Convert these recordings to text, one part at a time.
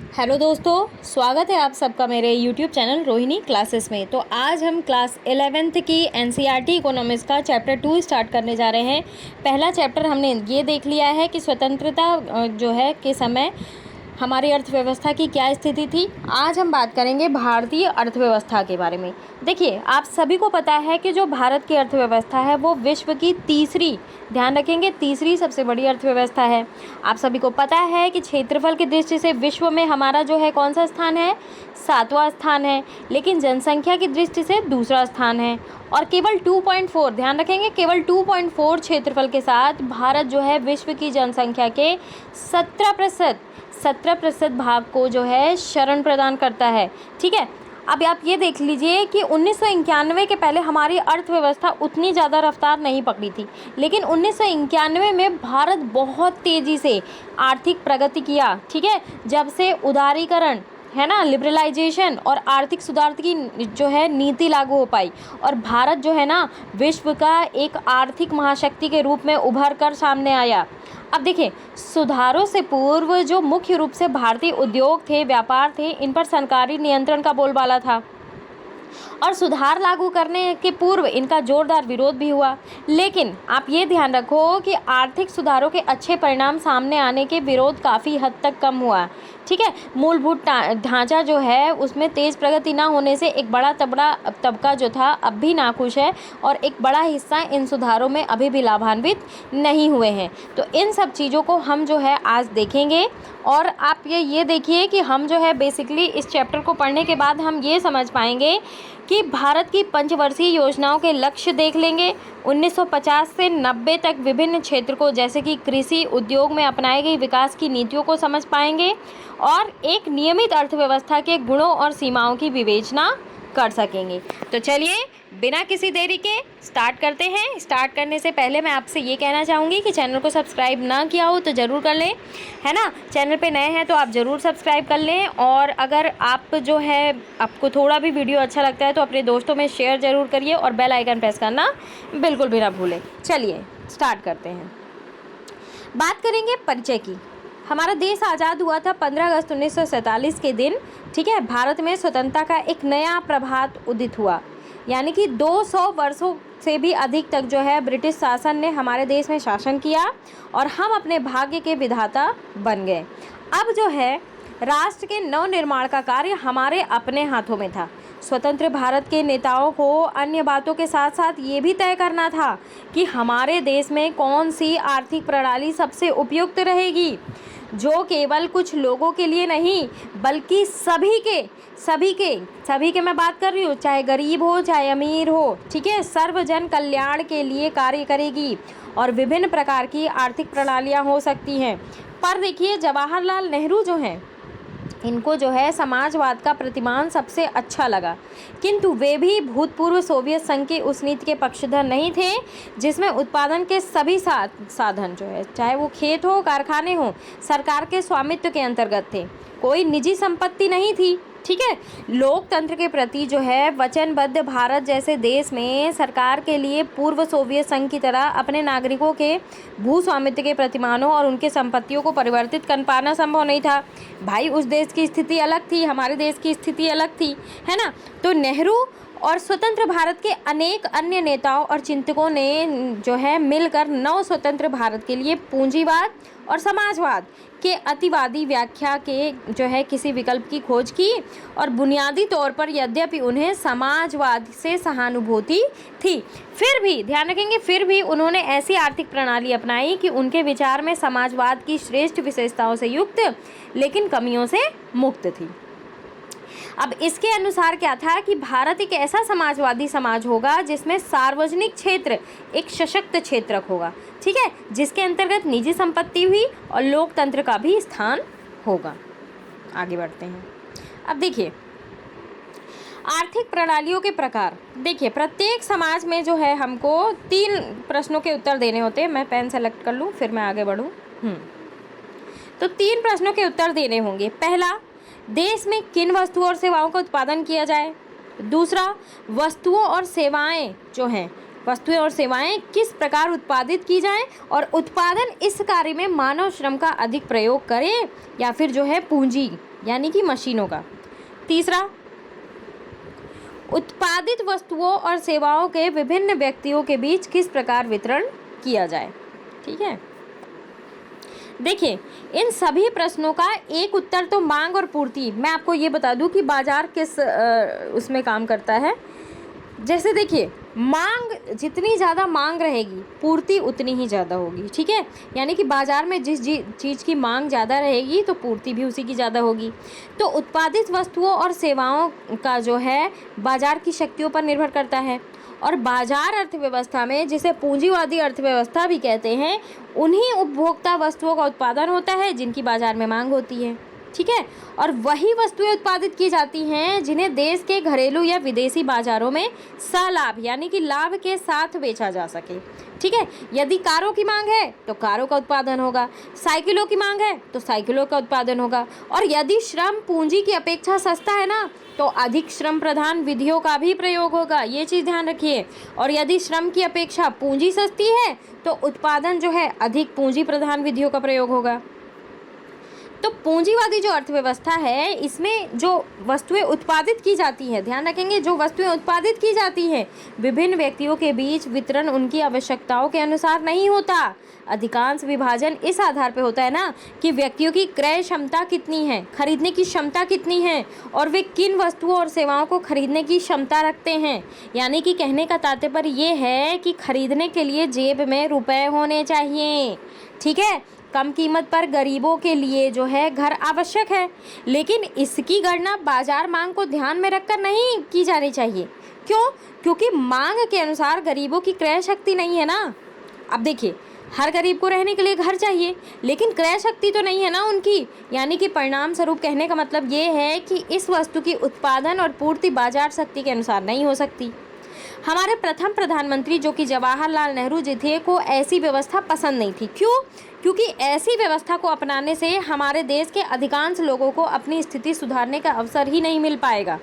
Hello दोस्तों, स्वागत है आप सबका मेरे YouTube चैनल रोहिणी क्लासेस में। तो आज हम क्लास 11th की NCERT इकोनॉमिक्स का चैप्टर 2 स्टार्ट करने जा रहे हैं। पहला चैप्टर हमने ये देख लिया है कि स्वतंत्रता जो है के समय हमारी अर्थव्यवस्था की क्या स्थिति थी। आज हम बात करेंगे भारतीय अर्थव्यवस्था के बारे में। देखिए, आप सभी को पता है कि जो भारत की अर्थव्यवस्था है वो विश्व की तीसरी, ध्यान रखेंगे, तीसरी सबसे बड़ी अर्थव्यवस्था है। आप सभी को पता है कि क्षेत्रफल की दृष्टि से विश्व में हमारा जो है कौन सा स्थान है, 7वां स्थान है, लेकिन जनसंख्या की दृष्टि से दूसरा स्थान है। और केवल 2.4, ध्यान रखेंगे, केवल 2.4 क्षेत्रफल के साथ भारत जो है विश्व की जनसंख्या के 17% भाग को जो है शरण प्रदान करता है। ठीक है, अब आप ये देख लीजिए कि 1991 के पहले हमारी अर्थव्यवस्था उतनी ज़्यादा रफ्तार नहीं पकड़ी थी, लेकिन 1991 में भारत बहुत तेज़ी से आर्थिक प्रगति किया। ठीक है, जब से उदारीकरण है ना, लिबरलाइजेशन और आर्थिक सुधार की जो है नीति लागू हो पाई और भारत जो है ना विश्व का एक आर्थिक महाशक्ति के रूप में उभर कर सामने आया। अब देखिए, सुधारों से पूर्व जो मुख्य रूप से भारतीय उद्योग थे, व्यापार थे, इन पर सरकारी नियंत्रण का बोलबाला था और सुधार लागू करने के पूर्व इनका जोरदार विरोध भी हुआ। लेकिन आप ये ध्यान रखो कि आर्थिक सुधारों के अच्छे परिणाम सामने आने के विरोध काफ़ी हद तक कम हुआ। ठीक है, मूलभूत ढांचा जो है उसमें तेज़ प्रगति ना होने से एक बड़ा तबका जो था अब भी नाखुश है और एक बड़ा हिस्सा इन सुधारों में अभी भी लाभान्वित नहीं हुए हैं। तो इन सब चीज़ों को हम जो है आज देखेंगे और आप ये देखिए कि हम जो है बेसिकली इस चैप्टर को पढ़ने के बाद हम ये समझ पाएंगे कि भारत की पंचवर्षीय योजनाओं के लक्ष्य देख लेंगे। 1950 से 90 तक विभिन्न क्षेत्र को जैसे कि कृषि उद्योग में अपनाई गई विकास की नीतियों को समझ पाएंगे और एक नियमित अर्थव्यवस्था के गुणों और सीमाओं की विवेचना कर सकेंगे। तो चलिए बिना किसी देरी के स्टार्ट करते हैं। स्टार्ट करने से पहले मैं आपसे ये कहना चाहूँगी कि चैनल को सब्सक्राइब ना किया हो तो ज़रूर कर लें, है ना। चैनल पे नए हैं तो आप ज़रूर सब्सक्राइब कर लें और अगर आप जो है आपको थोड़ा भी वीडियो अच्छा लगता है तो अपने दोस्तों में शेयर ज़रूर करिए और बेल आइकन प्रेस करना बिल्कुल भी ना भूलें। चलिए स्टार्ट करते हैं। बात करेंगे परिचय की। हमारा देश आज़ाद हुआ था 15 अगस्त 1947 के दिन। ठीक है, भारत में स्वतंत्रता का एक नया प्रभात उदित हुआ, यानी कि 200 वर्षों से भी अधिक तक जो है ब्रिटिश शासन ने हमारे देश में शासन किया और हम अपने भाग्य के विधाता बन गए। अब जो है राष्ट्र के नवनिर्माण का कार्य हमारे अपने हाथों में था। स्वतंत्र भारत के नेताओं को अन्य बातों के साथ साथ ये भी तय करना था कि हमारे देश में कौन सी आर्थिक प्रणाली सबसे उपयुक्त रहेगी, जो केवल कुछ लोगों के लिए नहीं बल्कि सभी के मैं बात कर रही हूँ, चाहे गरीब हो चाहे अमीर हो। ठीक है, सर्वजन कल्याण के लिए कार्य करेगी और विभिन्न प्रकार की आर्थिक प्रणालियाँ हो सकती हैं। पर देखिए, जवाहरलाल नेहरू जो हैं इनको जो है समाजवाद का प्रतिमान सबसे अच्छा लगा, किंतु वे भी भूतपूर्व सोवियत संघ की उस नीति के पक्षधर नहीं थे जिसमें उत्पादन के सभी साधन जो है, चाहे वो खेत हो कारखाने हो, सरकार के स्वामित्व के अंतर्गत थे। कोई निजी संपत्ति नहीं थी। ठीक है, लोकतंत्र के प्रति जो है वचनबद्ध भारत जैसे देश में सरकार के लिए पूर्व सोवियत संघ की तरह अपने नागरिकों के भू स्वामित्व के प्रतिमानों और उनके संपत्तियों को परिवर्तित कर पाना संभव नहीं था। भाई, उस देश की स्थिति अलग थी, हमारे देश की स्थिति अलग थी, है ना। तो नेहरू और स्वतंत्र भारत के अनेक अन्य नेताओं और चिंतकों ने जो है मिलकर नव स्वतंत्र भारत के लिए पूंजीवाद और समाजवाद के अतिवादी व्याख्या के जो है किसी विकल्प की खोज की और बुनियादी तौर पर यद्यपि उन्हें समाजवाद से सहानुभूति थी, फिर भी ध्यान रखेंगे, फिर भी उन्होंने ऐसी आर्थिक प्रणाली अपनाई कि उनके विचार में समाजवाद की श्रेष्ठ विशेषताओं से युक्त लेकिन कमियों से मुक्त थी। अब इसके अनुसार क्या था कि भारत एक ऐसा समाजवादी समाज होगा जिसमें सार्वजनिक क्षेत्र एक सशक्त क्षेत्र होगा। ठीक है, जिसके अंतर्गत निजी संपत्ति हुई और लोकतंत्र का भी स्थान होगा। आगे बढ़ते हैं। अब देखिए, आर्थिक प्रणालियों के प्रकार। देखिए, प्रत्येक समाज में जो है हमको 3 प्रश्नों के उत्तर देने होते हैं। मैं पेन सेलेक्ट कर लूँ फिर मैं आगे बढ़ूँ। तो 3 प्रश्नों के उत्तर देने होंगे। पहला, देश में किन वस्तुओं और सेवाओं का उत्पादन किया जाए। दूसरा, वस्तुओं और सेवाएं जो हैं वस्तुएं और सेवाएं किस प्रकार उत्पादित की जाएं और उत्पादन इस कार्य में मानव श्रम का अधिक प्रयोग करें या फिर जो है पूंजी यानी कि मशीनों का। तीसरा, उत्पादित वस्तुओं और सेवाओं के विभिन्न व्यक्तियों के बीच किस प्रकार वितरण किया जाए। ठीक है, देखिए इन सभी प्रश्नों का एक उत्तर तो मांग और पूर्ति। मैं आपको ये बता दूं कि बाजार किस उसमें काम करता है। जैसे देखिए, मांग जितनी ज़्यादा मांग रहेगी पूर्ति उतनी ही ज़्यादा होगी। ठीक है, यानी कि बाज़ार में जिस चीज़ की मांग ज़्यादा रहेगी तो पूर्ति भी उसी की ज़्यादा होगी। तो उत्पादित वस्तुओं और सेवाओं का जो है बाज़ार की शक्तियों पर निर्भर करता है। और बाजार अर्थव्यवस्था में, जिसे पूंजीवादी अर्थव्यवस्था भी कहते हैं, उन्हीं उपभोक्ता वस्तुओं का उत्पादन होता है जिनकी बाजार में मांग होती है। ठीक है, और वही वस्तुएं उत्पादित की जाती हैं जिन्हें देश के घरेलू या विदेशी बाजारों में सलाभ यानी कि लाभ के साथ बेचा जा सके। ठीक है, यदि कारों की मांग है तो कारों का उत्पादन होगा, साइकिलों की मांग है तो साइकिलों का उत्पादन होगा। और यदि श्रम पूंजी की अपेक्षा सस्ता है ना तो अधिक श्रम प्रधान विधियों का भी प्रयोग होगा, ये चीज़ ध्यान रखिए। और यदि श्रम की अपेक्षा पूंजी सस्ती है तो उत्पादन जो है अधिक पूंजी प्रधान विधियों का प्रयोग होगा। तो पूंजीवादी जो अर्थव्यवस्था है, इसमें जो वस्तुएं उत्पादित की जाती हैं, ध्यान रखेंगे, जो वस्तुएं उत्पादित की जाती हैं विभिन्न व्यक्तियों के बीच वितरण उनकी आवश्यकताओं के अनुसार नहीं होता। अधिकांश विभाजन इस आधार पे होता है ना कि व्यक्तियों की क्रय क्षमता कितनी है, खरीदने की क्षमता कितनी है और वे किन वस्तुओं और सेवाओं को खरीदने की क्षमता रखते हैं। यानी कि कहने का तात्पर्य ये है कि खरीदने के लिए जेब में रुपए होने चाहिए। ठीक है, कम कीमत पर गरीबों के लिए जो है घर आवश्यक है, लेकिन इसकी गणना बाजार मांग को ध्यान में रखकर नहीं की जानी चाहिए। क्यों? क्योंकि मांग के अनुसार गरीबों की क्रय शक्ति नहीं है ना। अब देखिए, हर गरीब को रहने के लिए घर चाहिए लेकिन क्रय शक्ति तो नहीं है ना उनकी। यानी कि परिणाम स्वरूप कहने का मतलब ये है कि इस वस्तु की उत्पादन और पूर्ति बाजार शक्ति के अनुसार नहीं हो सकती। हमारे प्रथम प्रधानमंत्री जो कि जवाहरलाल नेहरू जी थे, को ऐसी व्यवस्था पसंद नहीं थी। क्यों? क्योंकि ऐसी व्यवस्था को अपनाने से हमारे देश के अधिकांश लोगों को अपनी स्थिति सुधारने का अवसर ही नहीं मिल पाएगा।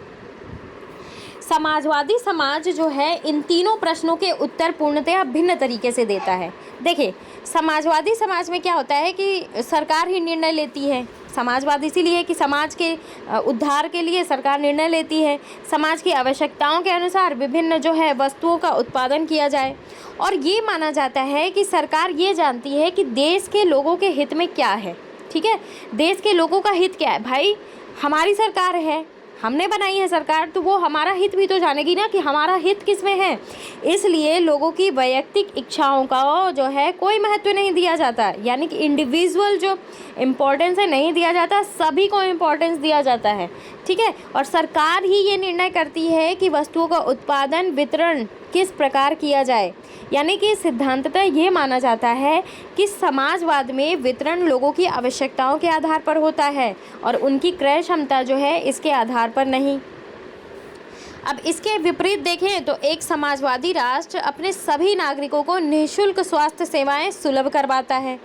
समाजवादी समाज जो है इन तीनों प्रश्नों के उत्तर पूर्णतः भिन्न तरीके से देता है। देखिए, समाजवादी समाज में क्या होता है कि सरकार ही निर्णय लेती है। समाजवाद इसीलिए कि समाज के उद्धार के लिए सरकार निर्णय लेती है, समाज की आवश्यकताओं के अनुसार विभिन्न जो है वस्तुओं का उत्पादन किया जाए। और ये माना जाता है कि सरकार ये जानती है कि देश के लोगों के हित में क्या है। ठीक है, देश के लोगों का हित क्या है। भाई, हमारी सरकार है, हमने बनाई है सरकार, तो वो हमारा हित भी तो जानेगी ना कि हमारा हित किस में है। इसलिए लोगों की वैयक्तिक इच्छाओं का जो है कोई महत्व नहीं दिया जाता, यानी कि इंडिविजुअल जो इम्पोर्टेंस है नहीं दिया जाता, सभी को इम्पोर्टेंस दिया जाता है। ठीक है, और सरकार ही ये निर्णय करती है कि वस्तुओं का उत्पादन वितरण किस प्रकार किया जाए। यानी कि सिद्धांततः ये माना जाता है कि समाजवाद में वितरण लोगों की आवश्यकताओं के आधार पर होता है और उनकी क्रय क्षमता जो है इसके आधार पर नहीं। अब इसके विपरीत देखें तो एक समाजवादी राष्ट्र अपने सभी नागरिकों को निःशुल्क स्वास्थ्य सेवाएं सुलभ करवाता है।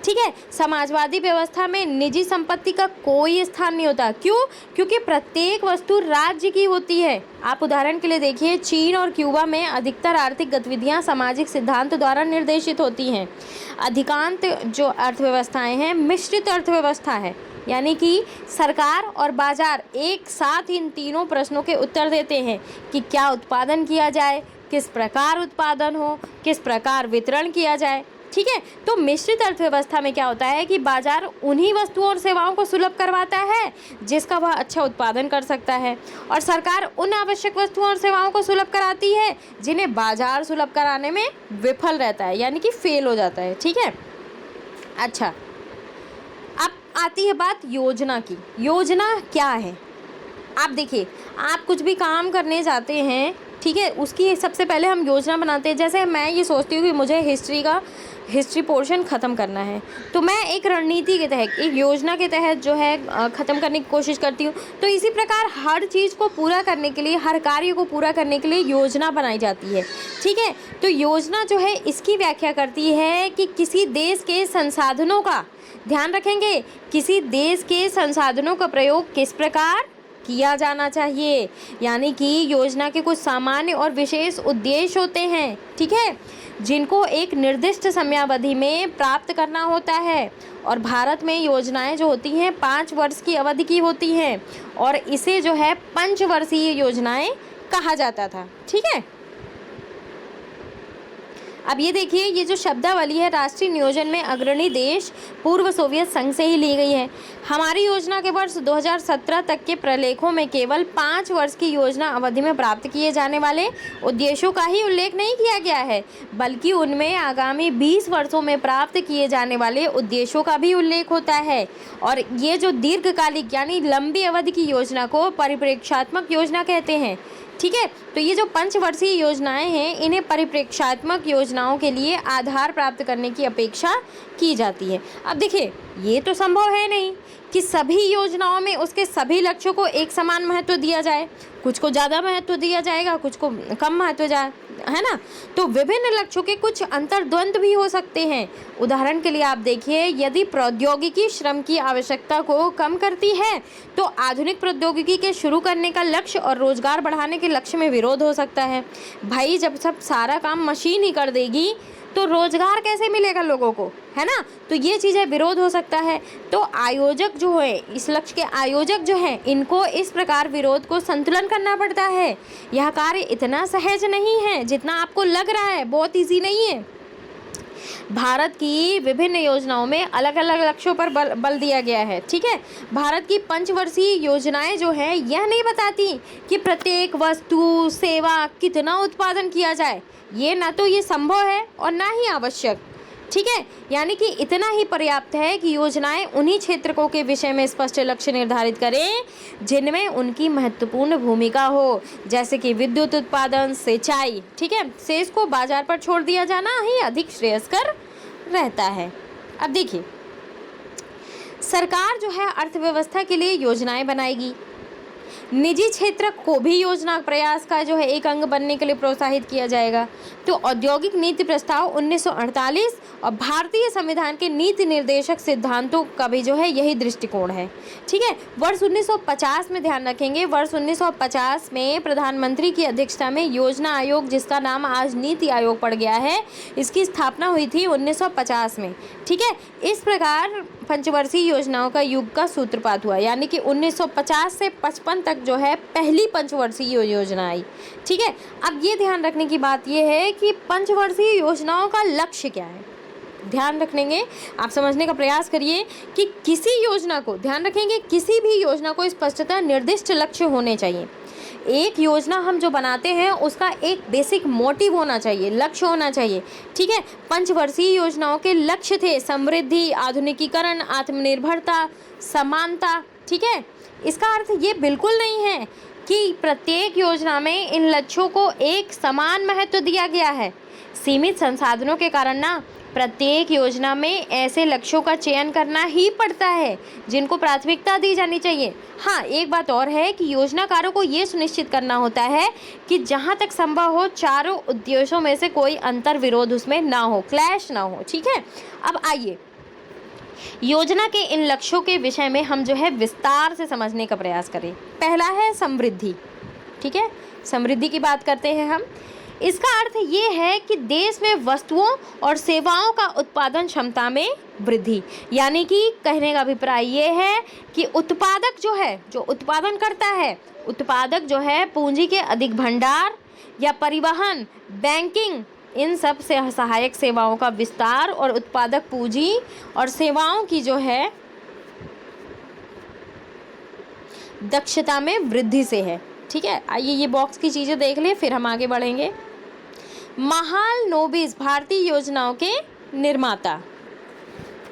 ठीक है, समाजवादी व्यवस्था में निजी संपत्ति का कोई स्थान नहीं होता। क्यों? क्योंकि प्रत्येक वस्तु राज्य की होती है। आप उदाहरण के लिए देखिए, चीन और क्यूबा में अधिकतर आर्थिक गतिविधियां सामाजिक सिद्धांत द्वारा निर्देशित होती हैं। अधिकांश जो अर्थव्यवस्थाएं हैं मिश्रित अर्थव्यवस्था है, यानी कि सरकार और बाजार एक साथ इन तीनों प्रश्नों के उत्तर देते हैं कि क्या उत्पादन किया जाए, किस प्रकार उत्पादन हो, किस प्रकार वितरण किया जाए। ठीक है, तो मिश्रित अर्थव्यवस्था में क्या होता है कि बाजार उन्हीं वस्तुओं और सेवाओं को सुलभ करवाता है जिसका वह अच्छा उत्पादन कर सकता है, और सरकार उन आवश्यक वस्तुओं और सेवाओं को सुलभ कराती है जिन्हें बाजार सुलभ कराने में विफल रहता है, यानी कि फेल हो जाता है। ठीक है, अच्छा, अब आती है बात योजना की। योजना क्या है? आप देखिए, आप कुछ भी काम करने जाते हैं, ठीक है, उसकी सबसे पहले हम योजना बनाते हैं। जैसे मैं ये सोचती हूँ कि मुझे हिस्ट्री पोर्शन ख़त्म करना है, तो मैं एक रणनीति के तहत, एक योजना के तहत जो है ख़त्म करने की कोशिश करती हूँ। तो इसी प्रकार हर चीज़ को पूरा करने के लिए, हर कार्य को पूरा करने के लिए योजना बनाई जाती है। ठीक है, तो योजना जो है इसकी व्याख्या करती है कि किसी देश के संसाधनों का, ध्यान रखेंगे, किसी देश के संसाधनों का प्रयोग किस प्रकार किया जाना चाहिए। यानी कि योजना के कुछ सामान्य और विशेष उद्देश्य होते हैं, ठीक है, जिनको एक निर्दिष्ट समयावधि में प्राप्त करना होता है। और भारत में योजनाएं जो होती हैं 5 वर्ष की अवधि की होती हैं और इसे जो है पंचवर्षीय योजनाएं कहा जाता था, ठीक है। अब ये देखिए, ये जो शब्दावली है राष्ट्रीय नियोजन में अग्रणी देश पूर्व सोवियत संघ से ही ली गई है। हमारी योजना के वर्ष 2017 तक के प्रलेखों में केवल 5 वर्ष की योजना अवधि में प्राप्त किए जाने वाले उद्देश्यों का ही उल्लेख नहीं किया गया है, बल्कि उनमें आगामी 20 वर्षों में प्राप्त किए जाने वाले उद्देश्यों का भी उल्लेख होता है। और ये जो दीर्घकालिक यानी लंबी अवधि की योजना को परिप्रेक्ष्यात्मक योजना कहते हैं, ठीक है। तो ये जो पंचवर्षीय योजनाएं हैं इन्हें परिप्रेक्ष्यात्मक योजनाओं के लिए आधार प्राप्त करने की अपेक्षा की जाती है। अब देखिए, ये तो संभव है नहीं कि सभी योजनाओं में उसके सभी लक्ष्यों को एक समान महत्व दिया जाए, कुछ को ज़्यादा महत्व दिया जाएगा, कुछ को कम महत्व जाए, है ना। तो विभिन्न लक्ष्यों के कुछ अंतर्द्वंद भी हो सकते हैं। उदाहरण के लिए आप देखिए, यदि प्रौद्योगिकी श्रम की आवश्यकता को कम करती है तो आधुनिक प्रौद्योगिकी के शुरू करने का लक्ष्य और रोजगार बढ़ाने के लक्ष्य में विरोध हो सकता है। भाई, जब सब सारा काम मशीन ही कर देगी तो रोजगार कैसे मिलेगा लोगों को, है ना। तो ये चीज़ें विरोध हो सकता है। तो आयोजक जो है, इस लक्ष्य के आयोजक जो हैं, इनको इस प्रकार विरोध को संतुलन करना पड़ता है। यह कार्य इतना सहज नहीं है जितना आपको लग रहा है, बहुत ईजी नहीं है। भारत की विभिन्न योजनाओं में अलग अलग लक्ष्यों पर बल दिया गया है, ठीक है। भारत की पंचवर्षीय योजनाएं जो है यह नहीं बताती कि प्रत्येक वस्तु सेवा कितना उत्पादन किया जाए। ये ना तो ये संभव है और ना ही आवश्यक, ठीक है। यानी कि इतना ही पर्याप्त है कि योजनाएं उन्हीं क्षेत्रकों के विषय में स्पष्ट लक्ष्य निर्धारित करें जिनमें उनकी महत्वपूर्ण भूमिका हो, जैसे कि विद्युत उत्पादन, सिंचाई, ठीक है। शेष को बाजार पर छोड़ दिया जाना ही अधिक श्रेयस्कर रहता है। अब देखिए, सरकार जो है अर्थव्यवस्था के लिए योजनाएं बनाएगी। निजी क्षेत्र को भी योजना प्रयास का जो है एक अंग बनने के लिए प्रोत्साहित किया जाएगा। तो औद्योगिक नीति प्रस्ताव 1948 और भारतीय संविधान के नीति निर्देशक सिद्धांतों का भी जो है यही दृष्टिकोण है, ठीक है। वर्ष 1950 में ध्यान रखेंगे, वर्ष 1950 में प्रधानमंत्री की अध्यक्षता में योजना आयोग, जिसका नाम आज नीति आयोग पड़ गया है, इसकी स्थापना हुई थी 1950 में, ठीक है। इस प्रकार पंचवर्षीय योजनाओं का युग का सूत्रपात हुआ, यानी कि 1950 से 55 तक जो है पहली पंचवर्षीय योजना आई, ठीक है। अब ये ध्यान रखने की बात ये है कि पंचवर्षीय योजनाओं का लक्ष्य क्या है। ध्यान रखेंगे, आप समझने का प्रयास करिए कि किसी योजना को, ध्यान रखेंगे, किसी भी योजना को स्पष्टतः निर्दिष्ट लक्ष्य होने चाहिए। एक योजना हम जो बनाते हैं उसका एक बेसिक मोटिव होना चाहिए, लक्ष्य होना चाहिए, ठीक है। पंचवर्षीय योजनाओं के लक्ष्य थे समृद्धि, आधुनिकीकरण, आत्मनिर्भरता, समानता, ठीक है। इसका अर्थ ये बिल्कुल नहीं है कि प्रत्येक योजना में इन लक्ष्यों को एक समान महत्व दिया गया है। सीमित संसाधनों के कारण ना प्रत्येक योजना में ऐसे लक्ष्यों का चयन करना ही पड़ता है जिनको प्राथमिकता दी जानी चाहिए। हाँ, एक बात और है कि योजनाकारों को ये सुनिश्चित करना होता है कि जहाँ तक संभव हो चारों उद्देश्यों में से कोई अंतर विरोध उसमें ना हो, क्लैश ना हो, ठीक है। अब आइए योजना के इन लक्ष्यों के विषय में हम जो है विस्तार से समझने का प्रयास करें। पहला है समृद्धि, ठीक है। समृद्धि की बात करते हैं हम। इसका अर्थ ये है कि देश में वस्तुओं और सेवाओं का उत्पादन क्षमता में वृद्धि, यानी कि कहने का अभिप्राय ये है कि उत्पादक जो है, जो उत्पादन करता है, उत्पादक जो है पूंजी के अधिक भंडार या परिवहन, बैंकिंग, इन सब से सहायक सेवाओं का विस्तार और उत्पादक पूंजी और सेवाओं की जो है दक्षता में वृद्धि से है, ठीक है। आइए ये बॉक्स की चीज़ें देख लें, फिर हम आगे बढ़ेंगे। महालनोबिस भारतीय योजनाओं के निर्माता।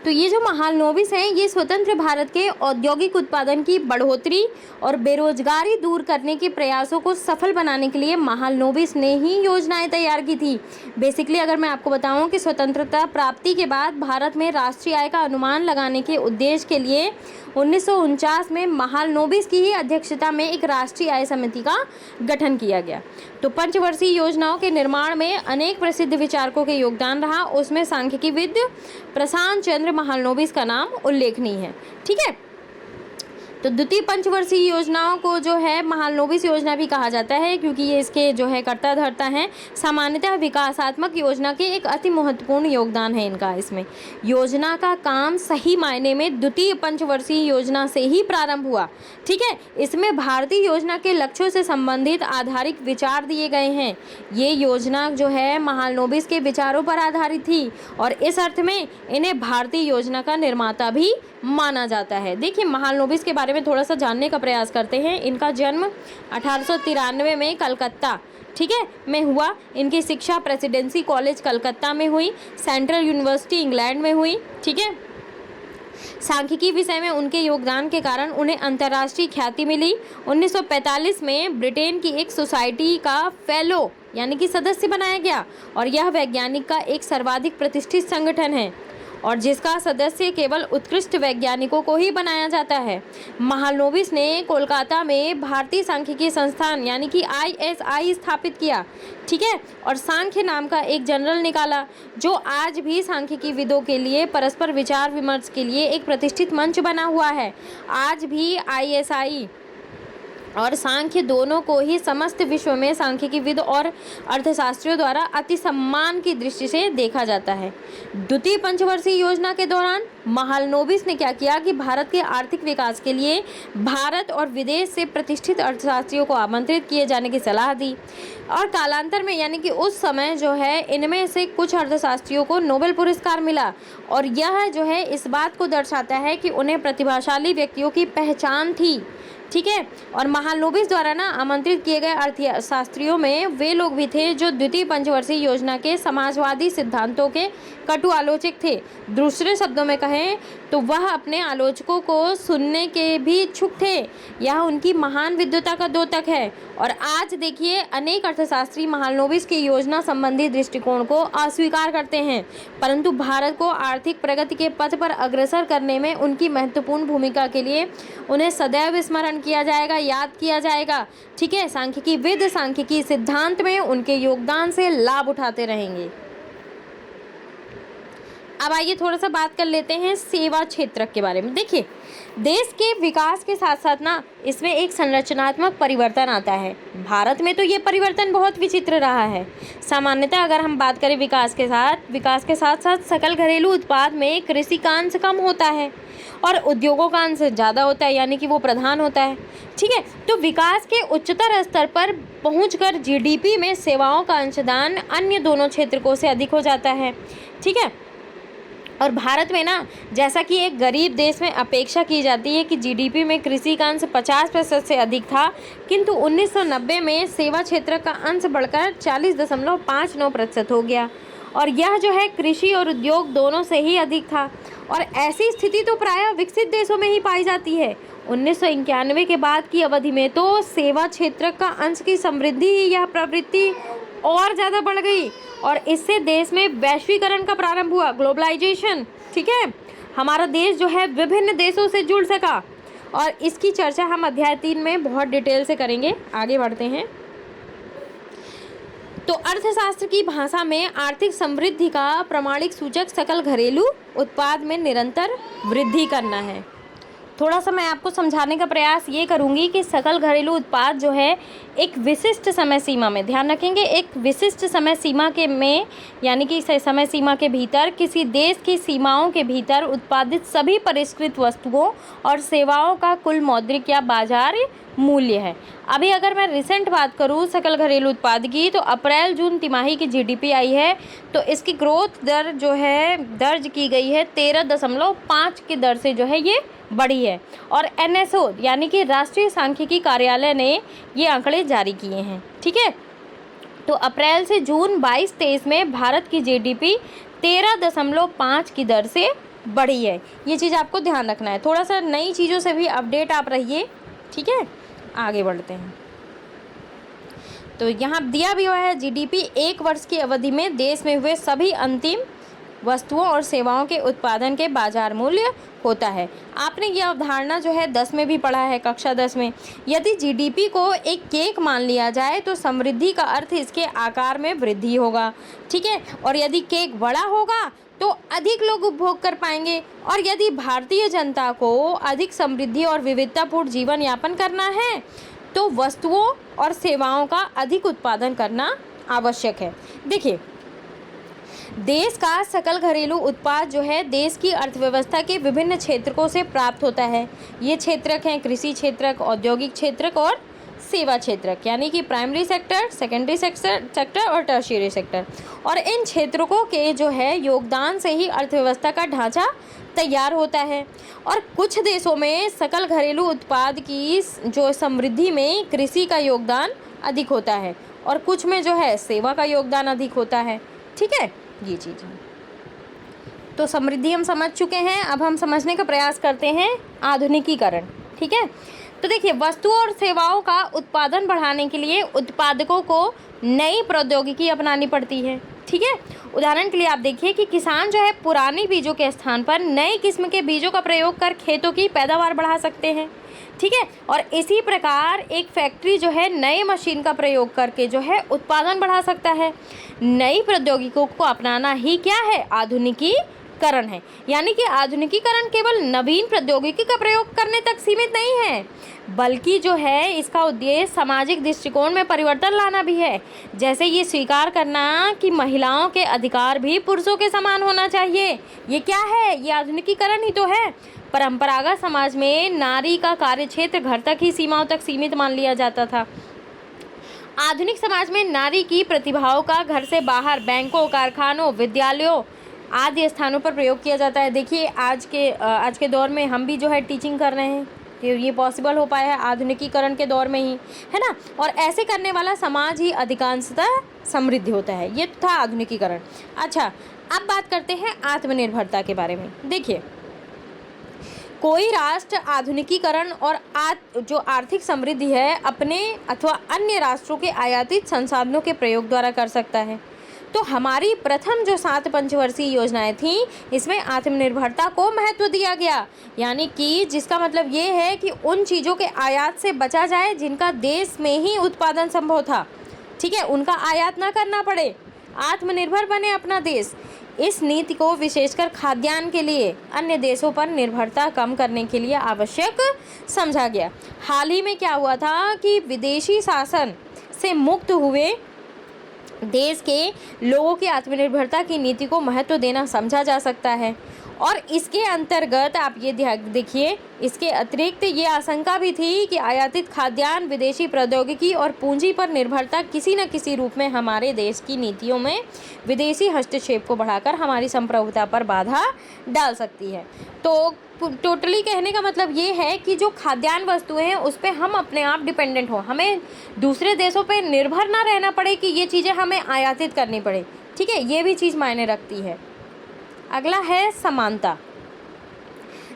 तो ये जो महालनोबिस हैं ये स्वतंत्र भारत के औद्योगिक उत्पादन की बढ़ोतरी और बेरोजगारी दूर करने के प्रयासों को सफल बनाने के लिए महालनोबिस ने ही योजनाएं तैयार की थी। बेसिकली अगर मैं आपको बताऊं कि स्वतंत्रता प्राप्ति के बाद भारत में राष्ट्रीय आय का अनुमान लगाने के उद्देश्य के लिए 1949 में महालनोबिस की ही अध्यक्षता में एक राष्ट्रीय आय समिति का गठन किया गया। तो पंचवर्षीय योजनाओं के निर्माण में अनेक प्रसिद्ध विचारकों के योगदान रहा, उसमें सांख्यिकीविद प्रशांत चंद्र महालनोबिस का नाम उल्लेखनीय है, ठीक है। तो द्वितीय पंचवर्षीय योजनाओं को जो है महालनोबिस योजना भी कहा जाता है, क्योंकि ये इसके जो है कर्ता धर्ता हैं। सामान्यतः विकासात्मक योजना के एक अति महत्वपूर्ण योगदान है इनका। इसमें योजना का काम सही मायने में द्वितीय पंचवर्षीय योजना से ही प्रारंभ हुआ। ठीक है, इसमें भारतीय योजना के लक्ष्यों से संबंधित आधारित विचार दिए गए हैं। ये योजना जो है महालनोबिस के विचारों पर आधारित थी और इस अर्थ में इन्हें भारतीय योजना का निर्माता भी माना जाता है। देखिए, महालनोबिस के बारे में थोड़ा सा जानने का प्रयास करते हैं। इनका जन्म 1893 में कलकत्ता, ठीक है, में हुआ। इनकी शिक्षा प्रेसिडेंसी कॉलेज कलकत्ता में हुई, सेंट्रल यूनिवर्सिटी इंग्लैंड में हुई। ठीक है, सांख्यिकी विषय में उनके योगदान के कारण उन्हें अंतर्राष्ट्रीय ख्याति मिली। 1945 में ब्रिटेन की एक सोसाइटी का फेलो यानी कि सदस्य बनाया गया और यह वैज्ञानिक का एक सर्वाधिक प्रतिष्ठित संगठन है और जिसका सदस्य केवल उत्कृष्ट वैज्ञानिकों को ही बनाया जाता है। महालनोबिस ने कोलकाता में भारतीय सांख्यिकी संस्थान यानी कि ISI स्थापित किया। ठीक है, और सांख्य नाम का एक जर्नल निकाला जो आज भी सांख्यिकी विदों के लिए परस्पर विचार विमर्श के लिए एक प्रतिष्ठित मंच बना हुआ है। आज भी ISI और सांख्य दोनों को ही समस्त विश्व में सांख्यिकीविद और अर्थशास्त्रियों द्वारा अति सम्मान की दृष्टि से देखा जाता है। द्वितीय पंचवर्षीय योजना के दौरान महालनोबिस ने क्या किया कि भारत के आर्थिक विकास के लिए भारत और विदेश से प्रतिष्ठित अर्थशास्त्रियों को आमंत्रित किए जाने की सलाह दी और कालांतर में यानी कि उस समय जो है इनमें से कुछ अर्थशास्त्रियों को नोबेल पुरस्कार मिला और यह जो है इस बात को दर्शाता है कि उन्हें प्रतिभाशाली व्यक्तियों की पहचान थी। ठीक है, और महालनोबिस द्वारा ना आमंत्रित किए गए अर्थशास्त्रियों में वे लोग भी थे जो द्वितीय पंचवर्षीय योजना के समाजवादी सिद्धांतों के कटु आलोचक थे। दूसरे शब्दों में कहें तो वह अपने आलोचकों को सुनने के भी इच्छुक थे। यह उनकी महान विद्वता का द्योतक है। और आज देखिए, अनेक अर्थशास्त्री महालनोबिस की योजना संबंधी दृष्टिकोण को अस्वीकार करते हैं, परंतु भारत को आर्थिक प्रगति के पथ पर अग्रसर करने में उनकी महत्वपूर्ण भूमिका के लिए उन्हें सदैव स्मरण किया जाएगा, याद किया जाएगा। ठीक है, सांख्यिकीविद सांख्यिकी सिद्धांत में उनके योगदान से लाभ उठाते रहेंगे। अब आइए थोड़ा सा बात कर लेते हैं सेवा क्षेत्र के बारे में। देखिए, देश के विकास के साथ साथ ना इसमें एक संरचनात्मक परिवर्तन आता है। भारत में तो ये परिवर्तन बहुत विचित्र रहा है। सामान्यतः अगर हम बात करें विकास के साथ साथ सकल घरेलू उत्पाद में कृषि का अंश कम होता है और उद्योगों का अंश ज़्यादा होता है, यानी कि वो प्रधान होता है। ठीक है, तो विकास के उच्चतर स्तर पर पहुंचकर GDP में सेवाओं का अंशदान अन्य दोनों क्षेत्रों से अधिक हो जाता है। ठीक है, और भारत में ना जैसा कि एक गरीब देश में अपेक्षा की जाती है कि GDP में कृषि का अंश 50% से अधिक था, किंतु 1990 में सेवा क्षेत्र का अंश बढ़कर 40.59% हो गया और यह जो है कृषि और उद्योग दोनों से ही अधिक था। और ऐसी स्थिति तो प्रायः विकसित देशों में ही पाई जाती है। 1991 के बाद की अवधि में तो सेवा क्षेत्र का अंश की समृद्धि ही यह प्रवृत्ति और ज़्यादा बढ़ गई और इससे देश में वैश्वीकरण का प्रारंभ हुआ, ग्लोबलाइजेशन। ठीक है, हमारा देश जो है विभिन्न देशों से जुड़ सका और इसकी चर्चा हम अध्याय 3 में बहुत डिटेल से करेंगे। आगे बढ़ते हैं। तो अर्थशास्त्र की भाषा में आर्थिक समृद्धि का प्रमाणिक सूचक सकल घरेलू उत्पाद में निरंतर वृद्धि करना है। थोड़ा सा मैं आपको समझाने का प्रयास ये करूँगी कि सकल घरेलू उत्पाद जो है एक विशिष्ट समय सीमा में, ध्यान रखेंगे, एक विशिष्ट समय सीमा के में यानी कि समय सीमा के भीतर किसी देश की सीमाओं के भीतर उत्पादित सभी परिष्कृत वस्तुओं और सेवाओं का कुल मौद्रिक या बाजार मूल्य है। अभी अगर मैं रिसेंट बात करूँ सकल घरेलू उत्पाद की, तो अप्रैल जून तिमाही की GDP आई है तो इसकी ग्रोथ दर जो है दर्ज की गई है 13.5 की दर से जो है ये बढ़ी है और NSO यानी कि राष्ट्रीय सांख्यिकी कार्यालय ने ये आंकड़े जारी किए हैं। ठीक है, तो अप्रैल से जून 22-23 में भारत की GDP 13.5 की दर से बढ़ी है। ये चीज़ आपको ध्यान रखना है। थोड़ा सा नई चीज़ों से भी अपडेट आप रहिए। ठीक है, आगे बढ़ते हैं। तो यहाँ दिया भी हुआ है GDP 1 वर्ष की अवधि में देश में हुए सभी अंतिम वस्तुओं और सेवाओं के उत्पादन के बाजार मूल्य होता है। आपने ये अवधारणा जो है 10 में भी पढ़ा है, कक्षा 10 में। यदि GDP को एक केक मान लिया जाए तो समृद्धि का अर्थ इसके आकार में वृद्धि होगा। ठीक है, और यदि केक बड़ा होगा तो अधिक लोग उपभोग कर पाएंगे। और यदि भारतीय जनता को अधिक समृद्धि और विविधतापूर्ण जीवन यापन करना है तो वस्तुओं और सेवाओं का अधिक उत्पादन करना आवश्यक है। देखिए, देश का सकल घरेलू उत्पाद जो है देश की अर्थव्यवस्था के विभिन्न क्षेत्रकों से प्राप्त होता है। ये क्षेत्रक हैं कृषि क्षेत्रक, औद्योगिक क्षेत्रक और सेवा क्षेत्रक, यानी कि प्राइमरी सेक्टर, सेकेंडरी सेक्टर और टर्शियरी सेक्टर। और इन क्षेत्रकों के जो है योगदान से ही अर्थव्यवस्था का ढांचा तैयार होता है। और कुछ देशों में सकल घरेलू उत्पाद की जो समृद्धि में कृषि का योगदान अधिक होता है और कुछ में जो है सेवा का योगदान अधिक होता है। ठीक है, ये चीज़ है। तो समृद्धि हम समझ चुके हैं, अब हम समझने का प्रयास करते हैं आधुनिकीकरण। ठीक है, तो देखिए, वस्तुओं और सेवाओं का उत्पादन बढ़ाने के लिए उत्पादकों को नई प्रौद्योगिकी अपनानी पड़ती है। ठीक है, उदाहरण के लिए आप देखिए कि किसान जो है पुराने बीजों के स्थान पर नई किस्म के बीजों का प्रयोग कर खेतों की पैदावार बढ़ा सकते हैं। ठीक है, और इसी प्रकार एक फैक्ट्री जो है नई मशीन का प्रयोग करके जो है उत्पादन बढ़ा सकता है। नई प्रौद्योगिकियों को अपनाना ही क्या है? आधुनिकीकरण है। यानी कि आधुनिकीकरण केवल नवीन प्रौद्योगिकी का प्रयोग करने तक सीमित नहीं है, बल्कि जो है इसका उद्देश्य सामाजिक दृष्टिकोण में परिवर्तन लाना भी है। जैसे ये स्वीकार करना कि महिलाओं के अधिकार भी पुरुषों के समान होना चाहिए। ये क्या है? ये आधुनिकीकरण ही तो है। परंपरागत समाज में नारी का कार्यक्षेत्र घर तक ही सीमाओं तक सीमित मान लिया जाता था। आधुनिक समाज में नारी की प्रतिभाओं का घर से बाहर बैंकों, कारखानों, विद्यालयों आदि स्थानों पर प्रयोग किया जाता है। देखिए, आज के दौर में हम भी जो है टीचिंग कर रहे हैं, ये पॉसिबल हो पाया है आधुनिकीकरण के दौर में ही, है ना। और ऐसे करने वाला समाज ही अधिकांशतः समृद्ध होता है। ये था आधुनिकीकरण। अच्छा, अब बात करते हैं आत्मनिर्भरता के बारे में। देखिए, कोई राष्ट्र आधुनिकीकरण और जो आर्थिक समृद्धि है अपने अथवा अन्य राष्ट्रों के आयातित संसाधनों के प्रयोग द्वारा कर सकता है। तो हमारी प्रथम जो 7 पंचवर्षीय योजनाएं थीं, इसमें आत्मनिर्भरता को महत्व दिया गया। यानी कि जिसका मतलब ये है कि उन चीज़ों के आयात से बचा जाए जिनका देश में ही उत्पादन संभव था। ठीक है, उनका आयात ना करना पड़े, आत्मनिर्भर बने अपना देश। इस नीति को विशेषकर खाद्यान्न के लिए अन्य देशों पर निर्भरता कम करने के लिए आवश्यक समझा गया। हाल ही में क्या हुआ था कि विदेशी शासन से मुक्त हुए देश के लोगों की आत्मनिर्भरता की नीति को महत्व देना समझा जा सकता है। और इसके अंतर्गत आप ये देखिए, इसके अतिरिक्त ये आशंका भी थी कि आयातित खाद्यान्न, विदेशी प्रौद्योगिकी और पूंजी पर निर्भरता किसी न किसी रूप में हमारे देश की नीतियों में विदेशी हस्तक्षेप को बढ़ाकर हमारी संप्रभुता पर बाधा डाल सकती है। तो टोटली कहने का मतलब ये है कि जो खाद्यान्न वस्तुएं हैं उस पर हम अपने आप डिपेंडेंट हो, हमें दूसरे देशों पे निर्भर ना रहना पड़े कि ये चीज़ें हमें आयातित करनी पड़े। ठीक है, ये भी चीज़ मायने रखती है। अगला है समानता।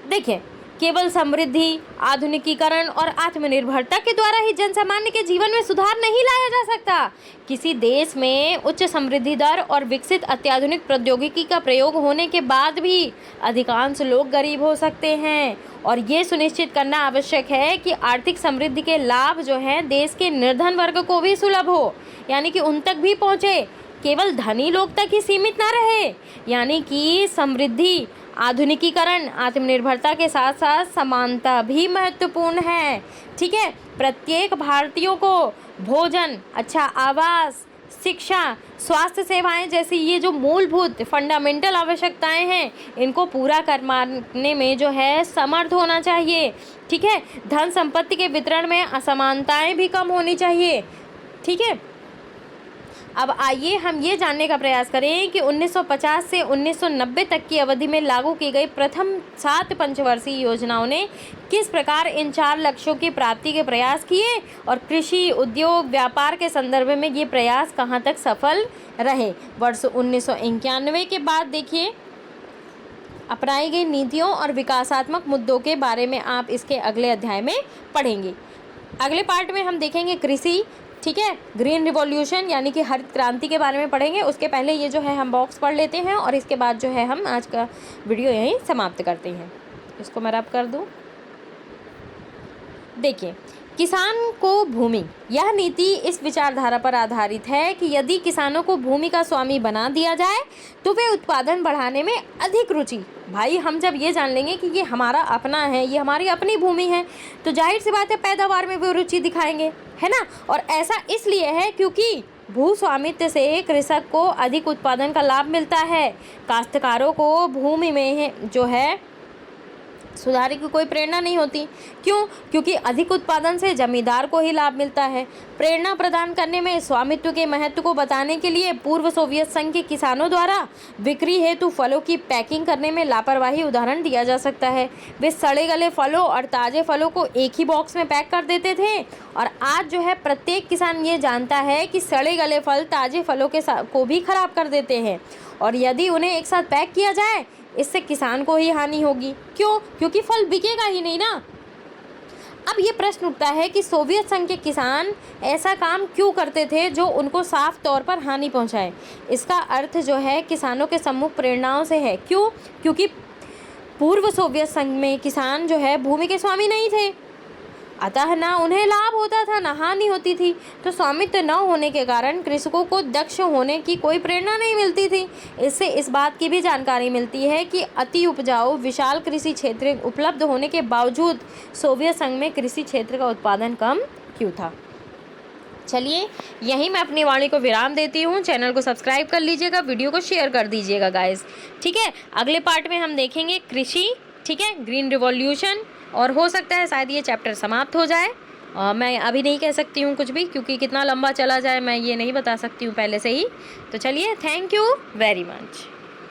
देखिए, केवल समृद्धि, आधुनिकीकरण और आत्मनिर्भरता के द्वारा ही जनसामान्य के जीवन में सुधार नहीं लाया जा सकता। किसी देश में उच्च समृद्धि दर और विकसित अत्याधुनिक प्रौद्योगिकी का प्रयोग होने के बाद भी अधिकांश लोग गरीब हो सकते हैं। और ये सुनिश्चित करना आवश्यक है कि आर्थिक समृद्धि के लाभ जो है देश के निर्धन वर्ग को भी सुलभ हो, यानी कि उन तक भी पहुँचे, केवल धनी लोग तक ही सीमित ना रहे। यानी कि समृद्धि, आधुनिकीकरण, आत्मनिर्भरता के साथ साथ समानता भी महत्वपूर्ण है। ठीक है, प्रत्येक भारतीयों को भोजन, अच्छा आवास, शिक्षा, स्वास्थ्य सेवाएं जैसी ये जो मूलभूत फंडामेंटल आवश्यकताएं हैं, इनको पूरा करवाने में जो है समर्थ होना चाहिए। ठीक है, धन संपत्ति के वितरण में असमानताएं भी कम होनी चाहिए। ठीक है, अब आइए हम ये जानने का प्रयास करें कि 1950 से 1990 तक की अवधि में लागू की गई प्रथम 7 पंचवर्षीय योजनाओं ने किस प्रकार इन 4 लक्ष्यों की प्राप्ति के प्रयास किए और कृषि, उद्योग, व्यापार के संदर्भ में ये प्रयास कहाँ तक सफल रहे। वर्ष 1991 के बाद देखिए अपनाई गई नीतियों और विकासात्मक मुद्दों के बारे में आप इसके अगले अध्याय में पढ़ेंगे। अगले पार्ट में हम देखेंगे कृषि, ठीक है, ग्रीन रिवॉल्यूशन यानी कि हरित क्रांति के बारे में पढ़ेंगे। उसके पहले ये जो है हम बॉक्स पढ़ लेते हैं और इसके बाद जो है हम आज का वीडियो यहीं समाप्त करते हैं। इसको मैं रब कर दूँ। देखिए, किसान को भूमि, यह नीति इस विचारधारा पर आधारित है कि यदि किसानों को भूमि का स्वामी बना दिया जाए तो वे उत्पादन बढ़ाने में अधिक रुचि, भाई हम जब ये जान लेंगे कि ये हमारा अपना है, ये हमारी अपनी भूमि है, तो जाहिर सी बात है पैदावार में वे रुचि दिखाएंगे, है ना। और ऐसा इसलिए है क्योंकि भू स्वामित्व से कृषक को अधिक उत्पादन का लाभ मिलता है। काश्तकारों को भूमि में जो है सुधार की कोई प्रेरणा नहीं होती। क्यों? क्योंकि अधिक उत्पादन से जमींदार को ही लाभ मिलता है। प्रेरणा प्रदान करने में स्वामित्व के महत्व को बताने के लिए पूर्व सोवियत संघ के किसानों द्वारा बिक्री हेतु फलों की पैकिंग करने में लापरवाही उदाहरण दिया जा सकता है। वे सड़े गले फलों और ताज़े फलों को एक ही बॉक्स में पैक कर देते थे, और आज जो है प्रत्येक किसान ये जानता है कि सड़े गले फल ताज़े फलों को भी खराब कर देते हैं, और यदि उन्हें एक साथ पैक किया जाए इससे किसान को ही हानि होगी। क्यों? क्योंकि फल बिकेगा ही नहीं ना। अब ये प्रश्न उठता है कि सोवियत संघ के किसान ऐसा काम क्यों करते थे जो उनको साफ तौर पर हानि पहुंचाए। इसका अर्थ जो है किसानों के सम्मुख प्रेरणाओं से है। क्यों? क्योंकि पूर्व सोवियत संघ में किसान जो है भूमि के स्वामी नहीं थे, अतः ना उन्हें लाभ होता था ना हानि होती थी। तो स्वामित्व न होने के कारण कृषकों को दक्ष होने की कोई प्रेरणा नहीं मिलती थी। इससे इस बात की भी जानकारी मिलती है कि अति उपजाऊ विशाल कृषि क्षेत्र उपलब्ध होने के बावजूद सोवियत संघ में कृषि क्षेत्र का उत्पादन कम क्यों था। चलिए यहीं मैं अपनी वाणी को विराम देती हूँ। चैनल को सब्सक्राइब कर लीजिएगा, वीडियो को शेयर कर दीजिएगा गाइस, ठीक है। अगले पार्ट में हम देखेंगे कृषि, ठीक है, ग्रीन रिवॉल्यूशन, और हो सकता है शायद ये चैप्टर समाप्त हो जाए। मैं अभी नहीं कह सकती हूँ कुछ भी, क्योंकि कितना लंबा चला जाए मैं ये नहीं बता सकती हूँ पहले से ही। तो चलिए, थैंक यू वेरी मच।